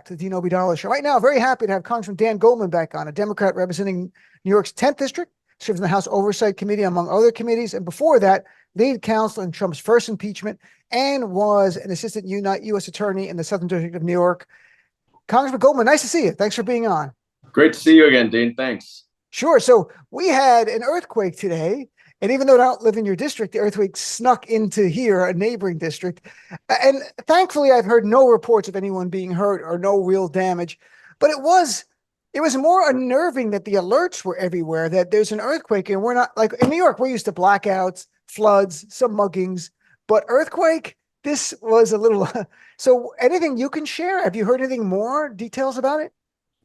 to the Dean Obeidallah Show. Right now, very happy to have Congressman Dan Goldman back on, a Democrat representing New York's 10th District, serves in the House Oversight Committee, among other committees. And before that, lead counsel in Trump's first impeachment and was an assistant U.S. attorney in the Southern District of New York. Congressman Goldman, nice to see you. Thanks for being on. Great to see you again, Dean. Thanks. Sure. So we had an earthquake today. And even though I don't live in your district, the earthquake snuck into here, a neighboring district. And thankfully, I've heard no reports of anyone being hurt or no real damage. But it was more unnerving that the alerts were everywhere, that there's an earthquake. And we're not, like in New York, we're used to blackouts, floods, some muggings. But earthquake, this was a little. So anything you can share? Have you heard anything more details about it?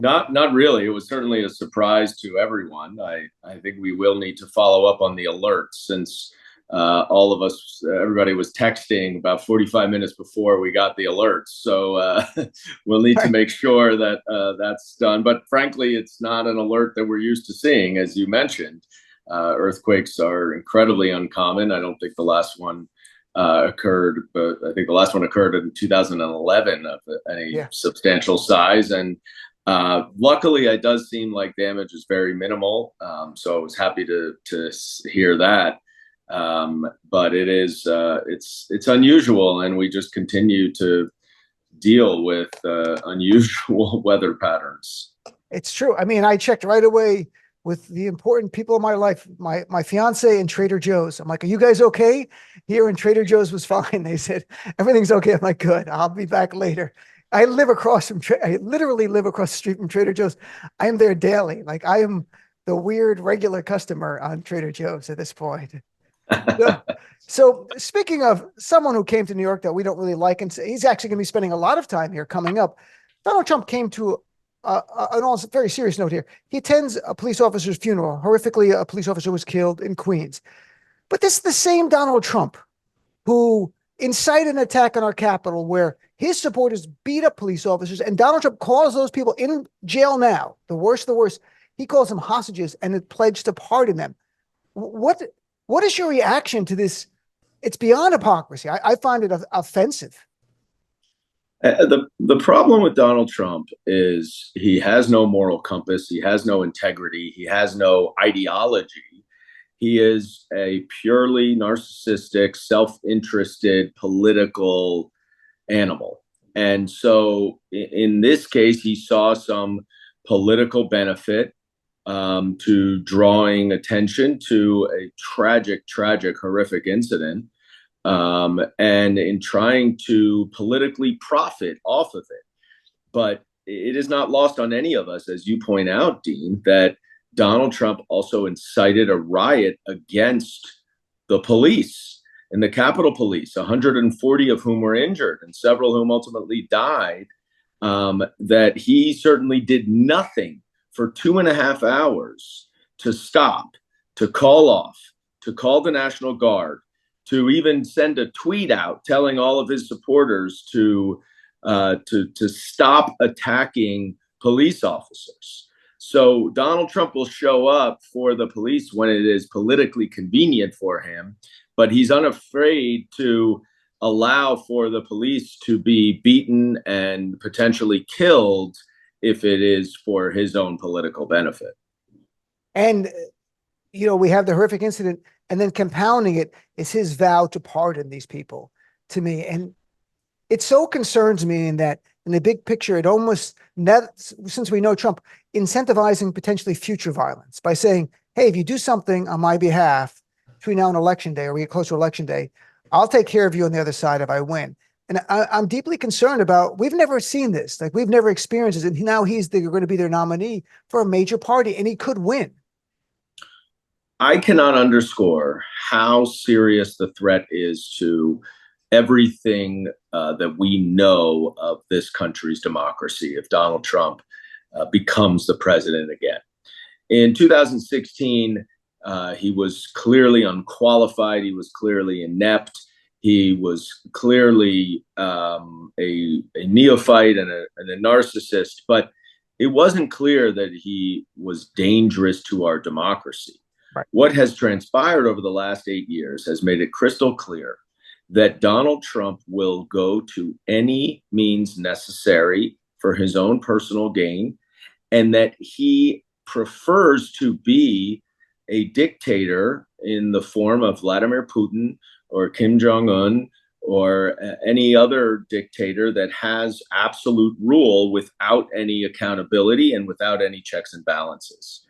Not really. It was certainly a surprise to everyone. I think we will need to follow up on the alerts since all of us, everybody was texting about 45 minutes before we got the alerts. So we'll need to make sure that that's done. But frankly, it's not an alert that we're used to seeing, as you mentioned. Earthquakes are incredibly uncommon. I don't think the last one occurred, but I think the last one occurred in 2011 of any substantial size. And luckily, it does seem like damage is very minimal. So I was happy to hear that. But it is it's unusual, and we just continue to deal with unusual weather patterns. It's true. I mean, I checked right away with the important people in my life, my fiance and Trader Joe's. I'm like, are you guys okay? Here, and Trader Joe's was fine. They said, everything's okay. I'm like, good. I'll be back later. I literally live across the street from Trader Joe's. I am there daily. Like, I am the weird regular customer on Trader Joe's at this point. So speaking of someone who came to New York that we don't really like, and he's actually going to be spending a lot of time here coming up. Donald Trump came to an all very serious note here. He attends a police officer's funeral. Horrifically, a police officer was killed in Queens. But this is the same Donald Trump who incited an attack on our Capitol where his supporters beat up police officers, and Donald Trump calls those people in jail now, the worst of the worst. He calls them hostages and had pledged to pardon them. What is your reaction to this? It's beyond hypocrisy. I find it offensive. The problem with Donald Trump is he has no moral compass. He has no integrity. He has no ideology. He is a purely narcissistic, self-interested political animal. And so in this case, he saw some political benefit to drawing attention to a tragic, horrific incident, and in trying to politically profit off of it. But it is not lost on any of us, as you point out, Dean, that Donald Trump also incited a riot against the police and the Capitol Police, 140 of whom were injured and several whom ultimately died, that he certainly did nothing for 2.5 hours to stop, to call off, to call the National Guard, to even send a tweet out telling all of his supporters to stop attacking police officers. So Donald Trump will show up for the police when it is politically convenient for him, but he's unafraid to allow for the police to be beaten and potentially killed if it is for his own political benefit. And, you know, we have the horrific incident, and then compounding it is his vow to pardon these people, to me. And it so concerns me in that, in the big picture, it almost, since we know Trump, incentivizing potentially future violence by saying, hey, if you do something on my behalf between now and election day, or we get close to election day, I'll take care of you on the other side if I win. And I'm deeply concerned about, we've never seen this. Like, we've never experienced this. And now he's going to be their nominee for a major party, and he could win. I cannot underscore how serious the threat is to everything that we know of this country's democracy if Donald Trump becomes the president again. In 2016, he was clearly unqualified. He was clearly inept. He was clearly a neophyte and a narcissist, but it wasn't clear that he was dangerous to our democracy. Right. What has transpired over the last 8 years has made it crystal clear that Donald Trump will go to any means necessary for his own personal gain, and that he prefers to be a dictator in the form of Vladimir Putin or Kim Jong-un or any other dictator that has absolute rule without any accountability and without any checks and balances.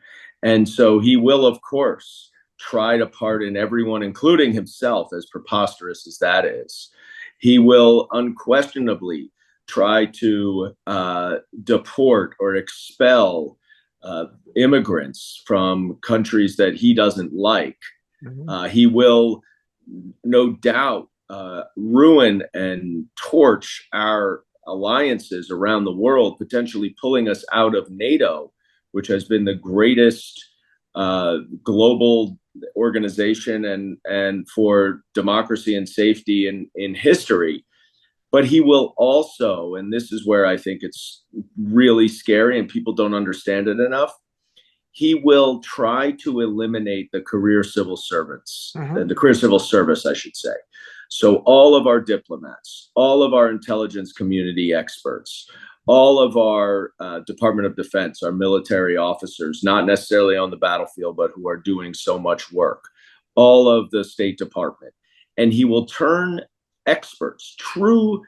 And so he will, of course, try to pardon everyone, including himself, as preposterous as that is. He will unquestionably try to deport or expel immigrants from countries that he doesn't like. He will no doubt ruin and torch our alliances around the world, potentially pulling us out of NATO, which has been the greatest global organization and for democracy and safety in history. But he will also, and this is where I think it's really scary and people don't understand it enough, he will try to eliminate the career civil servants, the career civil service, I should say. So all of our diplomats, all of our intelligence community experts, all of our Department of Defense, our military officers, not necessarily on the battlefield, but who are doing so much work, all of the State Department. And he will turn experts, true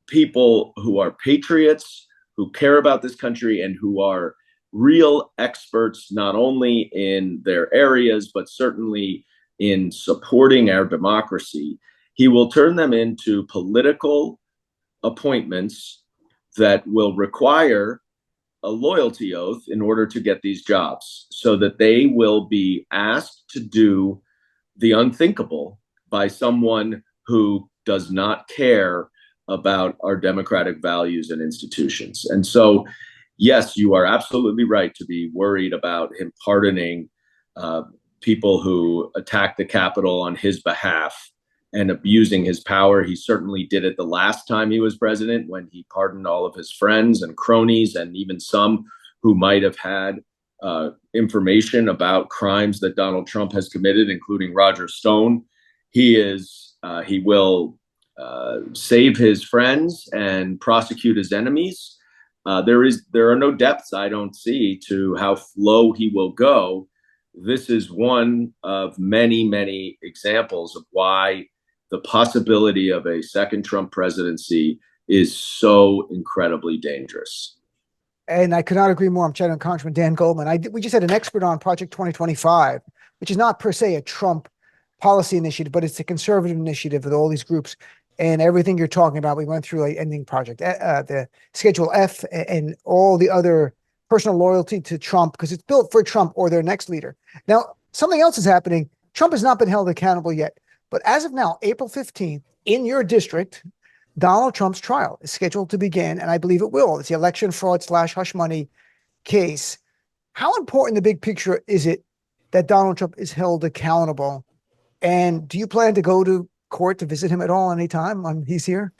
people who are patriots, who care about this country, and who are real experts, not only in their areas, but certainly in supporting our democracy. He will turn them into political appointments that will require a loyalty oath in order to get these jobs, so that they will be asked to do the unthinkable by someone who does not care about our democratic values and institutions. And so, yes, you are absolutely right to be worried about him pardoning people who attacked the Capitol on his behalf and abusing his power. He certainly did it the last time he was president, when he pardoned all of his friends and cronies, and even some who might have had information about crimes that Donald Trump has committed, including Roger Stone. He will save his friends and prosecute his enemies. There are no depths I don't see to how low he will go. This is one of many, many examples of why the possibility of a second Trump presidency is so incredibly dangerous. And I could not agree more. I'm chatting with Congressman Dan Goldman. We just had an expert on Project 2025, which is not per se a Trump policy initiative, but it's a conservative initiative with all these groups. And everything you're talking about, we went through like ending Project, the Schedule F, and all the other personal loyalty to Trump, because it's built for Trump or their next leader. Now, something else is happening. Trump has not been held accountable yet. But as of now, April 15th, in your district, Donald Trump's trial is scheduled to begin, and I believe it will. It's the election fraud / hush money case. How important in the big picture is it that Donald Trump is held accountable? And do you plan to go to court to visit him at all anytime when he's here?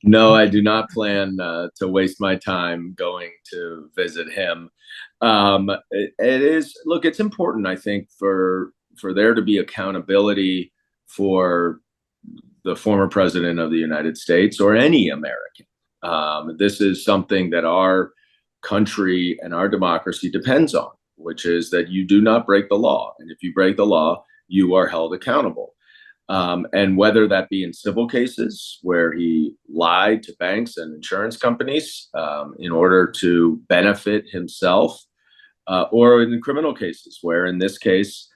No, I do not plan to waste my time going to visit him. It's important, I think, for there to be accountability for the former president of the United States or any American. This is something that our country and our democracy depends on, which is that you do not break the law. And if you break the law, you are held accountable. And whether that be in civil cases where he lied to banks and insurance companies in order to benefit himself, or in criminal cases where, in this case,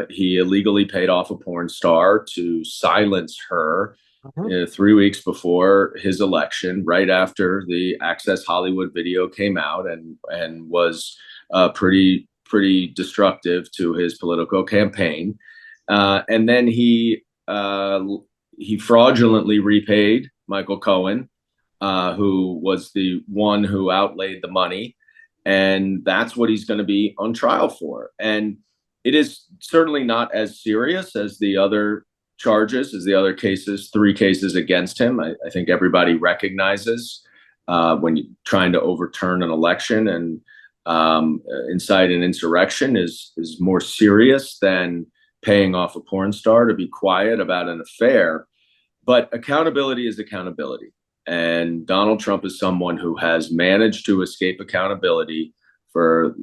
he illegally paid off a porn star to silence her 3 weeks before his election, right after the Access Hollywood video came out and was pretty destructive to his political campaign. And then he fraudulently repaid Michael Cohen, who was the one who outlaid the money. And that's what he's going to be on trial for. And it is certainly not as serious as the other charges, as the other cases, 3 cases against him. I think everybody recognizes when you're trying to overturn an election and incite an insurrection is more serious than paying off a porn star to be quiet about an affair. But accountability is accountability. And Donald Trump is someone who has managed to escape accountability for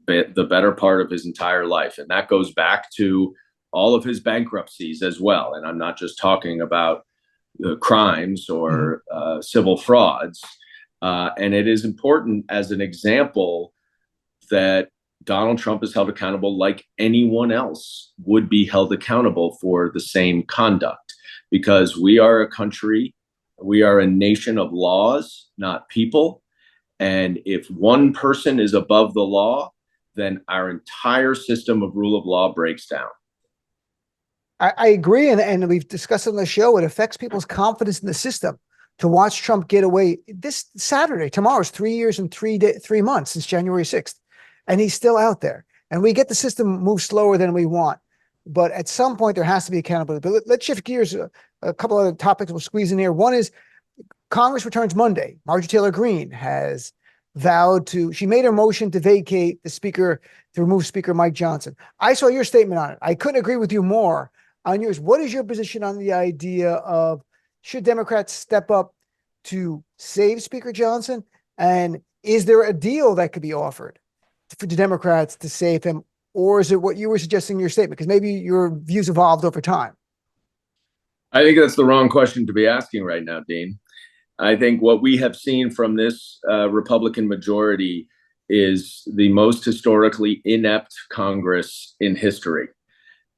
the better part of his entire life. And that goes back to all of his bankruptcies as well. And I'm not just talking about crimes or civil frauds. And it is important as an example that Donald Trump is held accountable like anyone else would be held accountable for the same conduct, because we are a country, we are a nation of laws, not people. And if one person is above the law, then our entire system of rule of law breaks down. I agree. And we've discussed on the show, it affects people's confidence in the system to watch Trump get away this Saturday. Tomorrow's 3 years and 3 months since January 6th. And he's still out there. And we get the system move slower than we want. But at some point, there has to be accountability. But let's shift gears. A couple other topics we'll squeeze in here. One is Congress returns Monday. Marjorie Taylor Greene has vowed to, she made her motion to vacate the speaker, to remove Speaker Mike Johnson. I saw your statement on it. I couldn't agree with you more on yours. What is your position on the idea of, should Democrats step up to save Speaker Johnson? And is there a deal that could be offered for the Democrats to save him? Or is it what you were suggesting in your statement? Because maybe your views evolved over time. I think that's the wrong question to be asking right now, Dean. I think what we have seen from this Republican majority is the most historically inept Congress in history.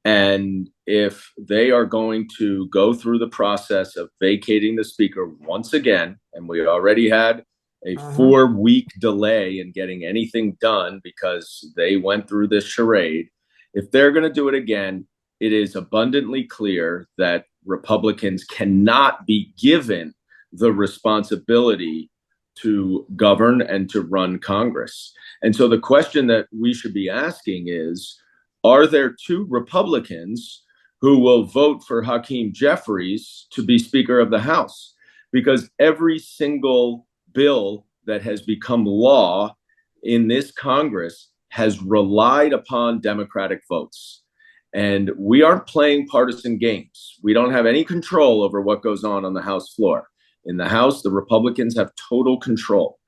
And if they are going to go through the process of vacating the speaker once again, and we already had a 4-week delay in getting anything done because they went through this charade, if they're going to do it again, it is abundantly clear that Republicans cannot be given the responsibility to govern and to run Congress. And so the question that we should be asking is, are there 2 Republicans who will vote for Hakeem Jeffries to be Speaker of the House? Because every single bill that has become law in this Congress has relied upon Democratic votes. And we aren't playing partisan games. We don't have any control over what goes on the House floor. In the House, the Republicans have total control.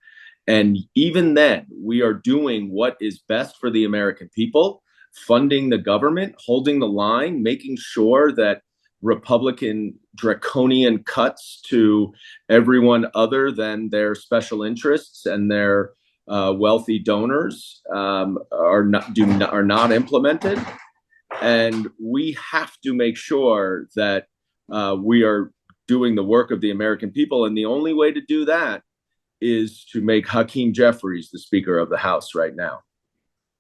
And even then, we are doing what is best for the American people, funding the government, holding the line, making sure that Republican draconian cuts to everyone other than their special interests and their wealthy donors are not implemented. And we have to make sure that we are doing the work of the American people. And the only way to do that is to make Hakeem Jeffries the Speaker of the House right now.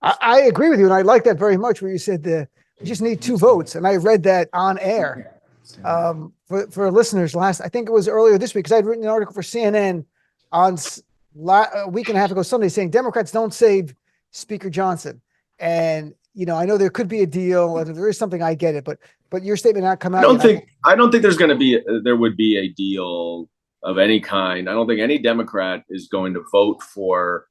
I agree with you. And I like that very much, where you said we just need 2 votes. And I read that on air for listeners I think it was earlier this week, because I'd written an article for CNN on a week and a half ago Sunday saying Democrats don't save Speaker Johnson. And, I know there could be a deal, and if there is something, I get it, but your statement not come out. I don't think there would be a deal of any kind. I don't think any Democrat is going to vote for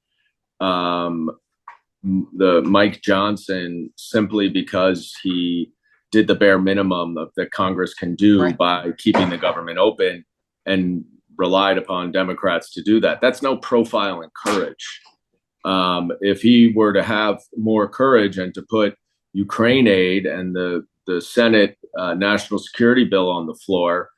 the Mike Johnson simply because he did the bare minimum that Congress can do by keeping the government open and relied upon Democrats to do that. That's no profile in courage. If he were to have more courage and to put Ukraine aid and the Senate national security bill on the floor,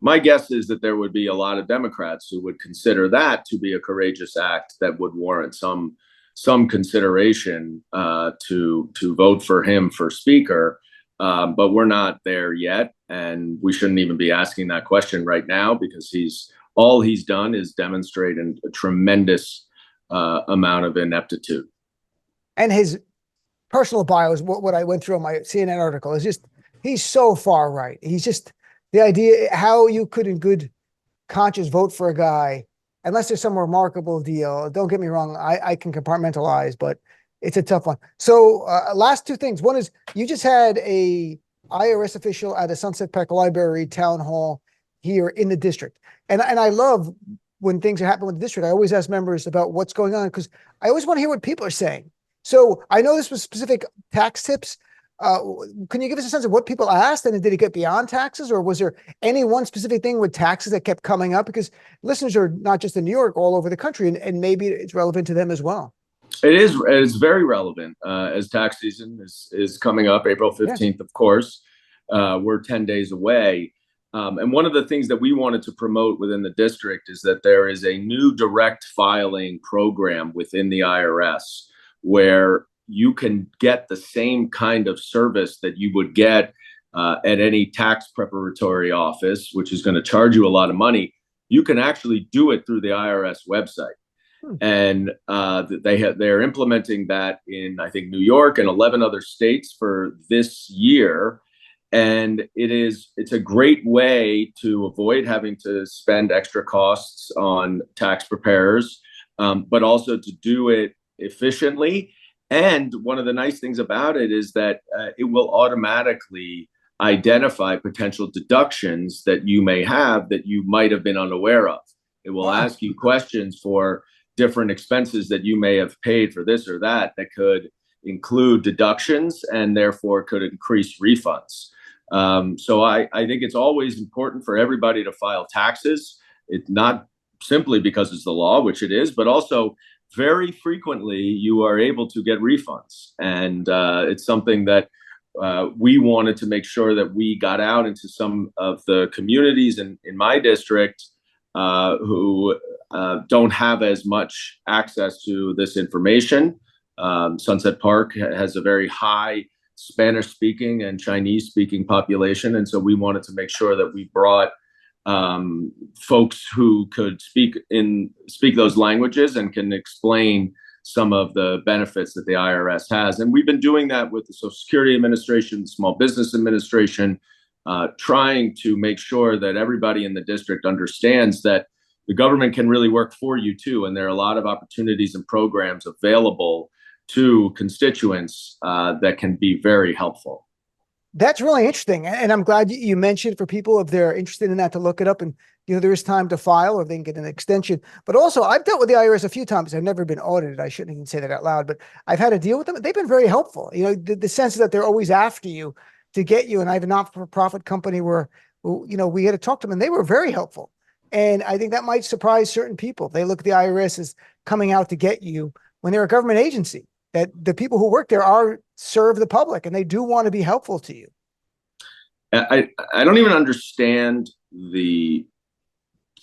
my guess is that there would be a lot of Democrats who would consider that to be a courageous act that would warrant some consideration to vote for him for Speaker. But we're not there yet, and we shouldn't even be asking that question right now, because all he's done is demonstrate a tremendous amount of ineptitude. And his personal bio is what I went through on my CNN article, is just, he's so far right. He's just, the idea how you could in good conscience vote for a guy, unless there's some remarkable deal. Don't get me wrong, I can compartmentalize, but it's a tough one. So last 2 things. One is, you just had a IRS official at a Sunset Park Library town hall here in the district. And I love when things are happening with the district. I always ask members about what's going on, because I always want to hear what people are saying. So I know this was specific tax tips. Can you give us a sense of what people asked, and did it get beyond taxes, or was there any one specific thing with taxes that kept coming up? Because listeners are not just in New York, all over the country, and maybe it's relevant to them as well. It is. It's very relevant as tax season is coming up, April 15th, of course. We're 10 days away. And one of the things that we wanted to promote within the district is that there is a new direct filing program within the IRS where you can get the same kind of service that you would get at any tax preparatory office, which is going to charge you a lot of money. You can actually do it through the IRS website. And they're implementing that in, I think, New York and 11 other states for this year. And it's a great way to avoid having to spend extra costs on tax preparers, but also to do it efficiently. And one of the nice things about it is that it will automatically identify potential deductions that you may have that you might have been unaware of. It will ask you questions for different expenses that you may have paid for this or that could include deductions and therefore could increase refunds. So I think it's always important for everybody to file taxes. It's not simply because it's the law, which it is, but also very frequently you are able to get refunds. And it's something that we wanted to make sure that we got out into some of the communities in my district who don't have as much access to this information. Sunset Park has a very high Spanish-speaking and Chinese-speaking population, and so we wanted to make sure that we brought folks who could speak those languages and can explain some of the benefits that the IRS has. And we've been doing that with the Social Security Administration, Small Business Administration, trying to make sure that everybody in the district understands that the government can really work for you too. And there are a lot of opportunities and programs available to constituents that can be very helpful. That's really interesting. And I'm glad you mentioned for people, if they're interested in that, to look it up, and, there is time to file, or they can get an extension. But also, I've dealt with the IRS a few times. I've never been audited. I shouldn't even say that out loud, but I've had to deal with them. They've been very helpful. The sense that they're always after you to get you. And I have a not-for-profit company where, we had to talk to them, and they were very helpful. And I think that might surprise certain people. They look at the IRS as coming out to get you when they're a government agency, that the people who work there serve the public, and they do want to be helpful to you. I don't even understand the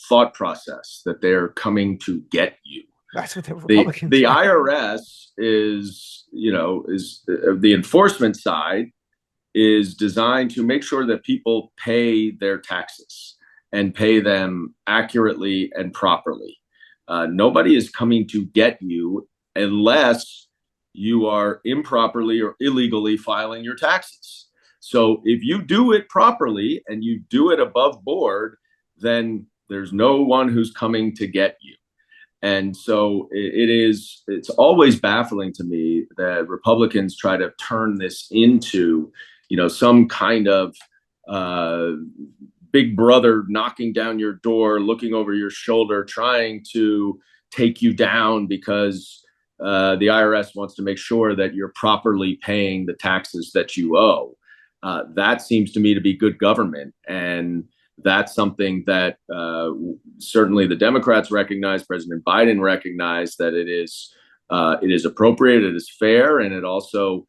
thought process that they're coming to get you. That's what the Republicans. The IRS is the enforcement side is designed to make sure that people pay their taxes and pay them accurately and properly. Nobody is coming to get you unless you are improperly or illegally filing your taxes. So if you do it properly and you do it above board, then there's no one who's coming to get you. And so it's always baffling to me that Republicans try to turn this into, some kind of big brother knocking down your door, looking over your shoulder, trying to take you down because the IRS wants to make sure that you're properly paying the taxes that you owe. That seems to me to be good government. And that's something that certainly the Democrats recognize, President Biden recognized that it is appropriate, it is fair, and it also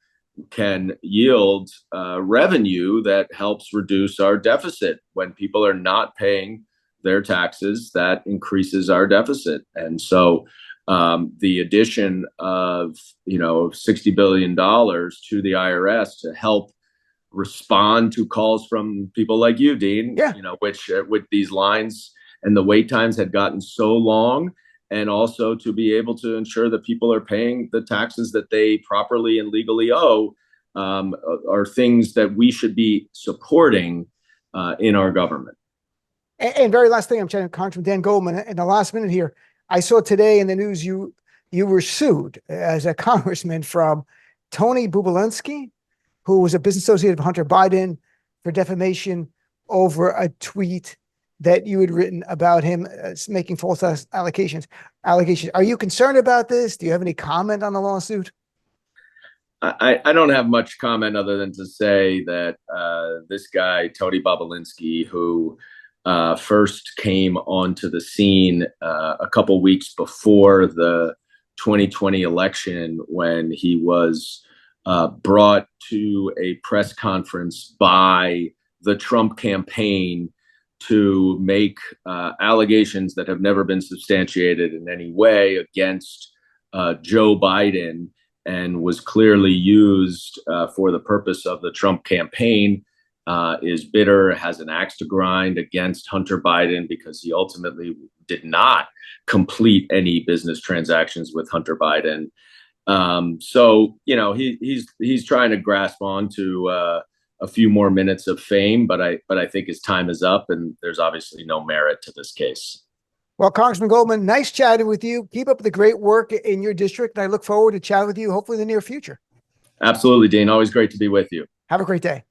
can yield revenue that helps reduce our deficit. When people are not paying their taxes, that increases our deficit. And so the addition of $60 billion to the IRS to help respond to calls from people like you, Dean, which with these lines and the wait times had gotten so long, and also to be able to ensure that people are paying the taxes that they properly and legally owe, are things that we should be supporting in our government. And very last thing, I'm chatting with Congressman Dan Goldman in the last minute here. I saw today in the news you were sued as a congressman from Tony Bubalinsky, who was a business associate of Hunter Biden, for defamation over a tweet that you had written about him making false allegations. Are you concerned about this? Do you have any comment on the lawsuit? I don't have much comment other than to say that this guy, Tony Bobolinsky, who first came onto the scene a couple weeks before the 2020 election, when he was brought to a press conference by the Trump campaign to make allegations that have never been substantiated in any way against Joe Biden, and was clearly used for the purpose of the Trump campaign, is bitter, has an axe to grind against Hunter Biden because he ultimately did not complete any business transactions with Hunter Biden. So, he's trying to grasp on to a few more minutes of fame, but I think his time is up, and there's obviously no merit to this case. Well, Congressman Goldman, nice chatting with you. Keep up the great work in your district, and I look forward to chatting with you hopefully in the near future. Absolutely, Dean. Always great to be with you. Have a great day.